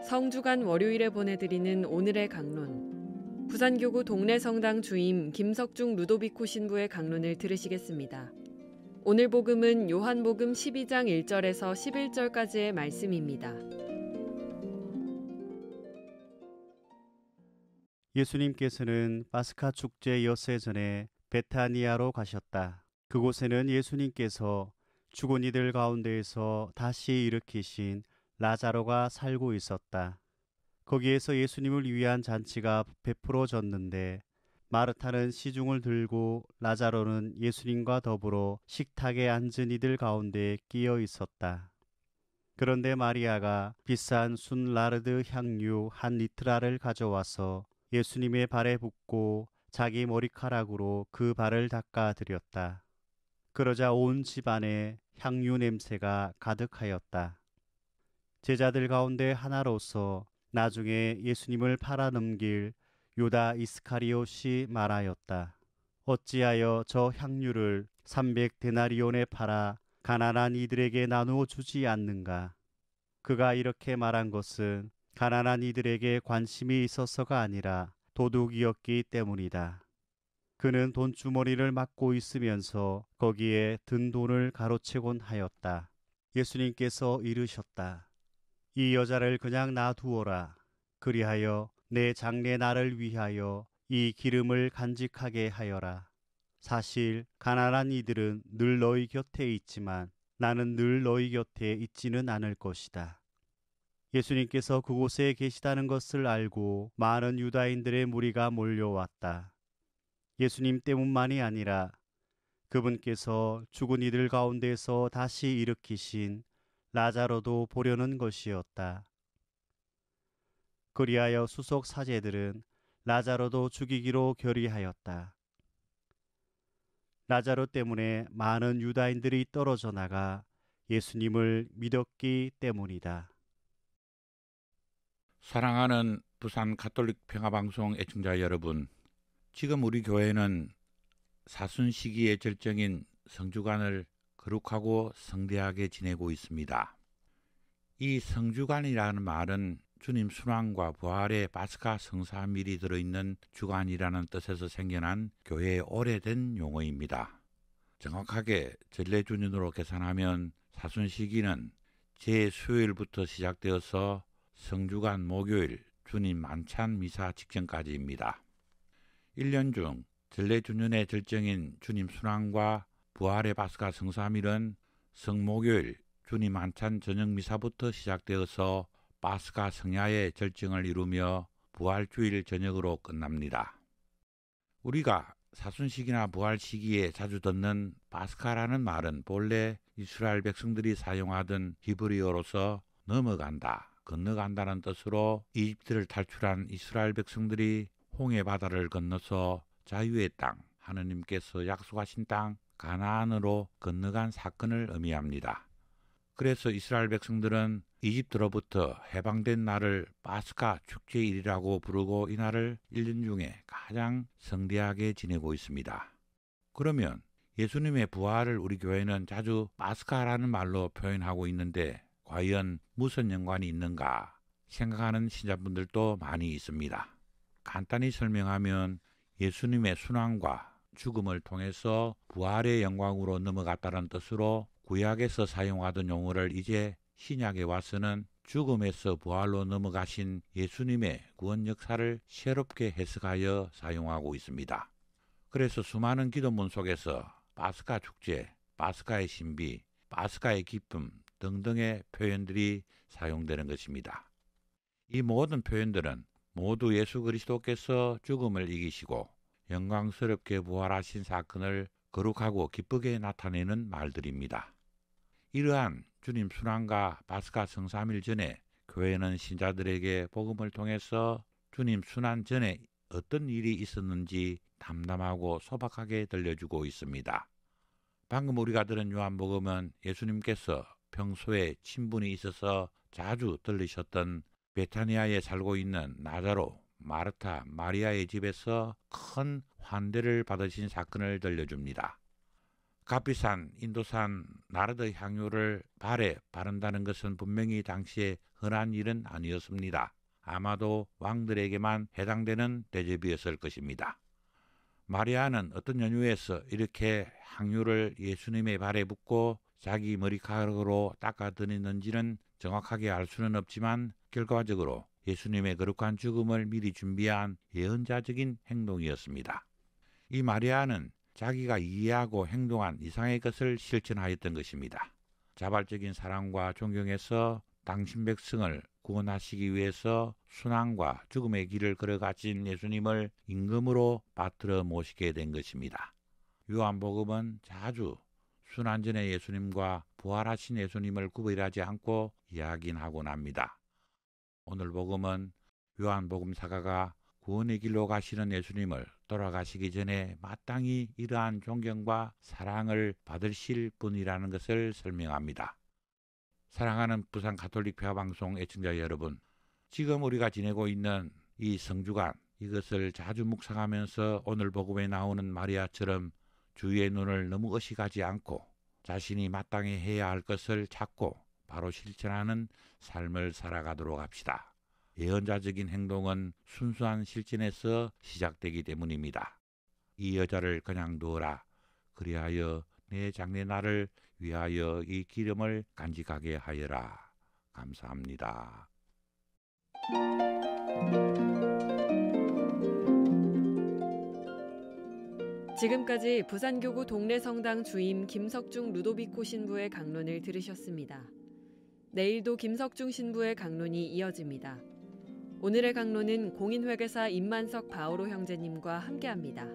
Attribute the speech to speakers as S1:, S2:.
S1: 성주간 월요일에 보내드리는 오늘의 강론. 부산교구 동래성당 주임 김석중 루도비코 신부의 강론을 들으시겠습니다. 오늘 복음은 요한복음 12장 1절에서 11절까지의 말씀입니다.
S2: 예수님께서는 파스카 축제 엿새 전에 베타니아로 가셨다. 그곳에는 예수님께서 죽은 이들 가운데에서 다시 일으키신 라자로가 살고 있었다. 거기에서 예수님을 위한 잔치가 베풀어졌는데 마르타는 시중을 들고 라자로는 예수님과 더불어 식탁에 앉은 이들 가운데 끼어 있었다. 그런데 마리아가 비싼 순라르드 향유 한 리트라를 가져와서 예수님의 발에 붓고 자기 머리카락으로 그 발을 닦아 드렸다. 그러자 온 집안에 향유 냄새가 가득하였다. 제자들 가운데 하나로서 나중에 예수님을 팔아넘길 유다 이스카리옷이 말하였다. 어찌하여 저 향유를 300데나리온에 팔아 가난한 이들에게 나누어 주지 않는가? 그가 이렇게 말한 것은 가난한 이들에게 관심이 있어서가 아니라 도둑이었기 때문이다. 그는 돈주머니를 막고 있으면서 거기에 든 돈을 가로채곤 하였다. 예수님께서 이르셨다. 이 여자를 그냥 놔두어라. 그리하여 내 장래 나를 위하여 이 기름을 간직하게 하여라. 사실 가난한 이들은 늘 너희 곁에 있지만 나는 늘 너희 곁에 있지는 않을 것이다. 예수님께서 그곳에 계시다는 것을 알고 많은 유다인들의 무리가 몰려왔다. 예수님 때문만이 아니라 그분께서 죽은 이들 가운데서 다시 일으키신 라자로도 보려는 것이었다. 그리하여 수석 사제들은 라자로도 죽이기로 결의하였다. 라자로 때문에 많은 유다인들이 떨어져 나가 예수님을 믿었기 때문이다.
S3: 사랑하는 부산 가톨릭 평화방송 애청자 여러분, 지금 우리 교회는 사순 시기의 절정인 성주간을 거룩하고 성대하게 지내고 있습니다. 이 성주간이라는 말은 주님 순환과 부활의 파스카 성사밀이 들어있는 주간이라는 뜻에서 생겨난 교회의 오래된 용어입니다. 정확하게 전래주년으로 계산하면 사순 시기는 제 수요일부터 시작되어서 성주간 목요일 주님 만찬 미사 직전까지입니다. 1년 중 전래주년의 절정인 주님 순환과 부활의 파스카 성사밀은 성목요일 주님 만찬 저녁 미사부터 시작되어서 파스카 성야의 절정을 이루며 부활주일 저녁으로 끝납니다. 우리가 사순시기나 부활시기에 자주 듣는 파스카라는 말은 본래 이스라엘 백성들이 사용하던 히브리어로서 넘어간다, 건너간다는 뜻으로 이집트를 탈출한 이스라엘 백성들이 홍해 바다를 건너서 자유의 땅, 하느님께서 약속하신 땅 가나안으로 건너간 사건을 의미합니다. 그래서 이스라엘 백성들은 이집트로부터 해방된 날을 파스카 축제일이라고 부르고 이 날을 1년 중에 가장 성대하게 지내고 있습니다. 그러면 예수님의 부활을 우리 교회는 자주 파스카라는 말로 표현하고 있는데 과연 무슨 연관이 있는가 생각하는 신자분들도 많이 있습니다. 간단히 설명하면 예수님의 순환과 죽음을 통해서 부활의 영광으로 넘어갔다는 뜻으로 구약에서 사용하던 용어를 이제 신약에 와서는 죽음에서 부활로 넘어가신 예수님의 구원 역사를 새롭게 해석하여 사용하고 있습니다. 그래서 수많은 기도문 속에서 파스카 축제, 파스카의 신비, 파스카의 기쁨 등등의 표현들이 사용되는 것입니다. 이 모든 표현들은 모두 예수 그리스도께서 죽음을 이기시고 영광스럽게 부활하신 사건을 거룩하고 기쁘게 나타내는 말들입니다. 이러한 주님 순환과 파스카 성삼일 전에 교회는 신자들에게 복음을 통해서 주님 순환 전에 어떤 일이 있었는지 담담하고 소박하게 들려주고 있습니다. 방금 우리가 들은 요한복음은 예수님께서 평소에 친분이 있어서 자주 들리셨던 베타니아에 살고 있는 나자로, 마르타, 마리아의 집에서 큰 환대를 받으신 사건을 들려줍니다. 값비싼 인도산 나르드 향유를 발에 바른다는 것은 분명히 당시에 흔한 일은 아니었습니다. 아마도 왕들에게만 해당되는 대접이었을 것입니다. 마리아는 어떤 연유에서 이렇게 향유를 예수님의 발에 붓고 자기 머리카락으로 닦아드리는지는 정확하게 알 수는 없지만 결과적으로 예수님의 거룩한 죽음을 미리 준비한 예언자적인 행동이었습니다. 이 마리아는 자기가 이해하고 행동한 이상의 것을 실천하였던 것입니다. 자발적인 사랑과 존경에서 당신 백성을 구원하시기 위해서 순환과 죽음의 길을 걸어가신 예수님을 임금으로 받들어 모시게 된 것입니다. 요한복음은 자주 순환전의 예수님과 부활하신 예수님을 구별하지 않고 이야기하곤 합니다. 오늘 복음은 요한복음 사가가 구원의 길로 가시는 예수님을 돌아가시기 전에 마땅히 이러한 존경과 사랑을 받으실 분이라는 것을 설명합니다. 사랑하는 부산 가톨릭 평화방송 애청자 여러분, 지금 우리가 지내고 있는 이 성주간, 이것을 자주 묵상하면서 오늘 복음에 나오는 마리아처럼 주위의 눈을 너무 의식하지 않고 자신이 마땅히 해야 할 것을 찾고 바로 실천하는 삶을 살아가도록 합시다. 예언자적인 행동은 순수한 실천에서 시작되기 때문입니다. 이 여자를 그냥 두어라. 그리하여 내 장래날을 위하여 이 기름을 간직하게 하여라. 감사합니다.
S1: 지금까지 부산교구 동래성당 주임 김석중 루도비코 신부의 강론을 들으셨습니다. 내일도 김석중 신부의 강론이 이어집니다. 오늘의 강론은 공인회계사 임만석 바오로 형제님과 함께합니다.